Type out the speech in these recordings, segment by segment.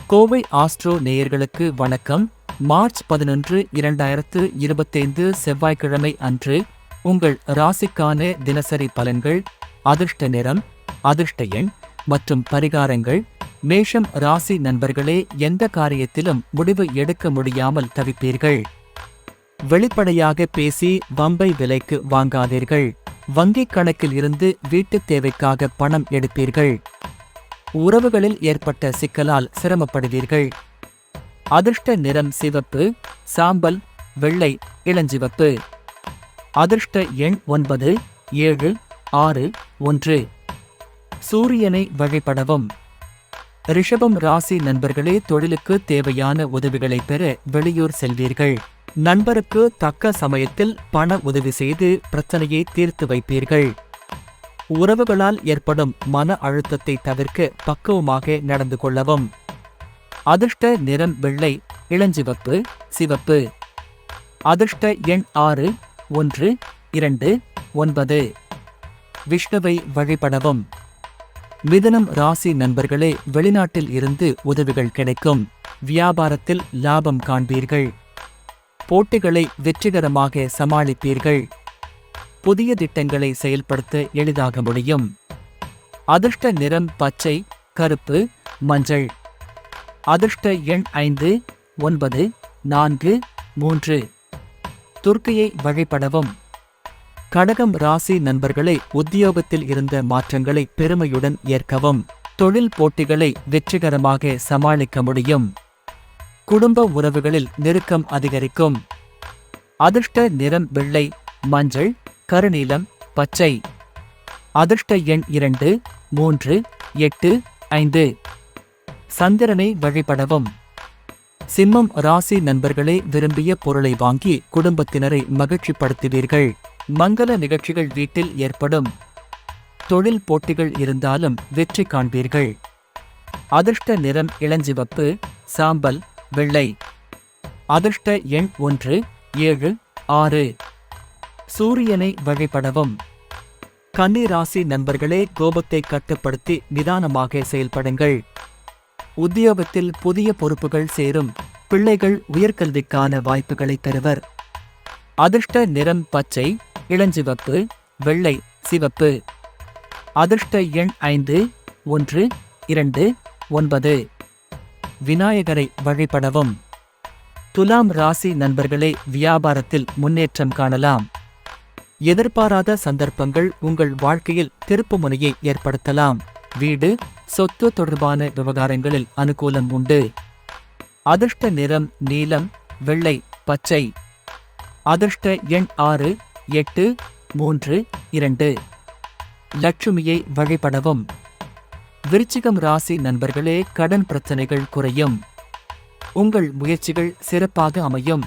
Kovai astro நேயர்களுக்கு வணக்கம். March 11, 2025 செவ்வாய்க்கிழமை அன்று உங்கள் ராசிக்கான தினசரி பலன்கள், அதிர்ஷ்ட நிறம், அதிர்ஷ்ட எண் மற்றும் பரிகாரங்கள். மேஷம் ராசி நண்பர்களே, எந்த காரியத்திலும் முடிவு எடுக்க முடியாமல் தவிப்பீர்கள். வெளிப்படையாக பேசி வம்பை விலைக்கு வாங்காதீர்கள். வங்கிக் கணக்கில் இருந்து வீட்டுத் தேவைக்காக பணம் எடுப்பீர்கள். உறவுகளில் ஏற்பட்ட சிக்கலால் சிரமப்படுவீர்கள். அதிர்ஷ்ட நிறம் சிவப்பு, சாம்பல், வெள்ளை, இளஞ்சிவப்பு. அதிர்ஷ்ட எண் 9, 7, 6, 1. சூரியனை வழிபடவும். ரிஷபம் ராசி நண்பர்களே, தொழிலுக்கு தேவையான உதவிகளை பெற வெளியூர் செல்வீர்கள். நண்பருக்கு தக்க சமயத்தில் பண உதவி செய்து பிரச்சனையை தீர்த்து வைப்பீர்கள். உறவுகளால் ஏற்படும் மன அழுத்தத்தை தவிர்க்க பக்குவமாக நடந்து கொள்ளவும். அதிர்ஷ்ட நிறம் வெள்ளை, இளஞ்சிவப்பு, சிவப்பு. அதிர்ஷ்ட எண் 6, 1, 2, 9. விஷ்ணுவை வழிபடவும். மிதுனம் ராசி நண்பர்களே, வெளிநாட்டில் இருந்து உதவிகள் கிடைக்கும். வியாபாரத்தில் லாபம் காண்பீர்கள். போட்டிகளை வெற்றிகரமாக சமாளிப்பீர்கள். புதிய திட்டங்களை செயல்படுத்த எளிதாக முடியும். அதிர்ஷ்ட நிறம் பச்சை, கருப்பு, மஞ்சள். அதிர்ஷ்ட எண் 5, 9, 4, 3. துர்க்கையை வழிபடவும். கடகம் ராசி நண்பர்களை, உத்தியோகத்தில் இருந்த மாற்றங்களை பெருமையுடன் ஏற்கவும். தொழில் போட்டிகளை வெற்றிகரமாக சமாளிக்க முடியும். குடும்ப உறவுகளில் நெருக்கம் அதிகரிக்கும். அதிர்ஷ்ட நிறம் வெள்ளை, மஞ்சள், கருநீலம், பச்சை. அதிர்ஷ்ட எண் 2, 3, 8, 5. சந்திரனை வழிபடவும். சிம்மம் ராசி நண்பர்களே, விரும்பிய பொருளை வாங்கி குடும்பத்தினரை மகிழ்ச்சிப்படுத்துவீர்கள். மங்கள நிகழ்ச்சிகள் வீட்டில் ஏற்படும். தொழில் போட்டிகள் இருந்தாலும் வெற்றி காண்பீர்கள். அதிர்ஷ்ட நிறம் இளஞ்சிவப்பு, சாம்பல், வெள்ளை. அதிர்ஷ்ட எண் 1, 7, 6. சூரியனை வழிபடவும். கன்னி ராசி நண்பர்களே, கோபத்தை கட்டுப்படுத்தி நிதானமாக செயல்படுங்கள். உத்தியோகத்தில் புதிய பொறுப்புகள் சேரும். பிள்ளைகள் உயர்கல்விக்கான வாய்ப்புகளை பெறுவர். அதிர்ஷ்ட நிறம் பச்சை, இளஞ்சிவப்பு, வெள்ளை, சிவப்பு. அதிர்ஷ்ட எண் 5, 1, 2, 9. விநாயகரை வழிபடவும். துலாம் ராசி நண்பர்களே, வியாபாரத்தில் முன்னேற்றம் காணலாம். எதிர்பாராத சந்தர்ப்பங்கள் உங்கள் வாழ்க்கையில் திருப்புமுனையை ஏற்படுத்தலாம். வீடு, சொத்து தொடர்பான விவகாரங்களில் அனுகூலம் உண்டு. அதிர்ஷ்ட நிறம் நீலம், வெள்ளை, பச்சை. அதிர்ஷ்ட எண் 6, 8, 3, 2. லட்சுமியை வழிபடவும். விருச்சிகம் ராசி நண்பர்களே, கடன் பிரச்சனைகள் குறையும். உங்கள் முயற்சிகள் சிறப்பாக அமையும்.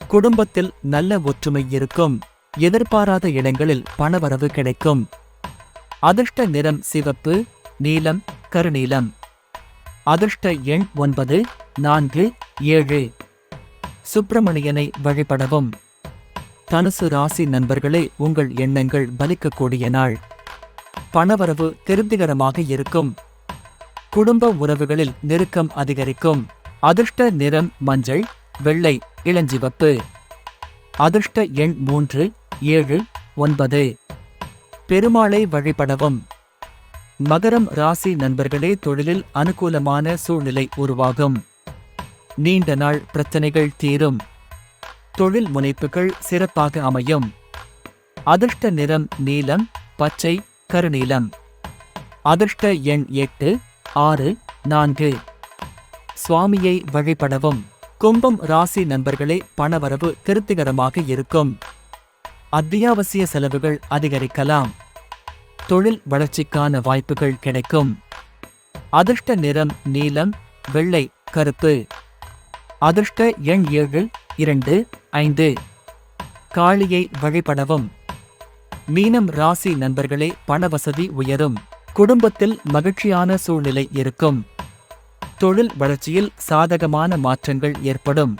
குடும்பத்தில் நல்ல ஒற்றுமை இருக்கும். எதிர்பாராத இடங்களில் பணவரவு கிடைக்கும். அதிர்ஷ்ட நிறம் சிவப்பு, நீலம், கருநீலம். அதிர்ஷ்ட எண் 9, 4, 7. சுப்பிரமணியனை வழிபடவும். தனுசு ராசி நண்பர்களே, உங்கள் எண்ணங்கள் பலிக்கக்கூடிய நாள். பணவரவு திருப்திகரமாக இருக்கும். குடும்ப உறவுகளில் நெருக்கம் அதிகரிக்கும். அதிர்ஷ்ட நிறம் மஞ்சள், வெள்ளை, இளஞ்சிவப்பு. அதிர்ஷ்ட எண் 3, 7, 9. பெருமாளை வழிபடவும். மகரம் ராசி நண்பர்களே, தொழிலில் அனுகூலமான சூழ்நிலை உருவாகும். நீண்ட நாள் பிரச்சனைகள் தீரும். தொழில் முனைப்புகள் சிறப்பாக அமையும். அதிர்ஷ்ட நிறம் நீலம், பச்சை, கருநீலம். அதிர்ஷ்ட எண் 8, 6, 4. சுவாமியை வழிபடவும். கும்பம் ராசி நண்பர்களே, பணவரவு திருப்திகரமாக இருக்கும். அத்தியாவசிய செலவுகள் அதிகரிக்கலாம். தொழில் வளர்ச்சிக்கான வாய்ப்புகள் கிடைக்கும். அதிர்ஷ்ட நிறம் நீலம், வெள்ளை, கருப்பு. அதிர்ஷ்ட எண் 7, 2, 5. காளியை வழிபடவும். மீனம் ராசி நண்பர்களே, பணவசதி உயரும். குடும்பத்தில் மகிழ்ச்சியான சூழ்நிலை இருக்கும். தொழில் வளர்ச்சியில் சாதகமான மாற்றங்கள் ஏற்படும்.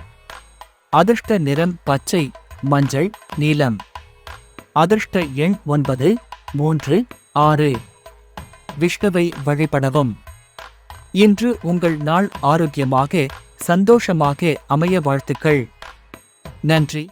அதிர்ஷ்ட நிறம் பச்சை, மஞ்சள், நீலம். அதிர்ஷ்ட எண் 9, 3, 6. விஷ்ணுவை வழிபடவும். இன்று உங்கள் நாள் ஆரோக்கியமாக, சந்தோஷமாக அமைய வாழ்த்துக்கள். நன்றி.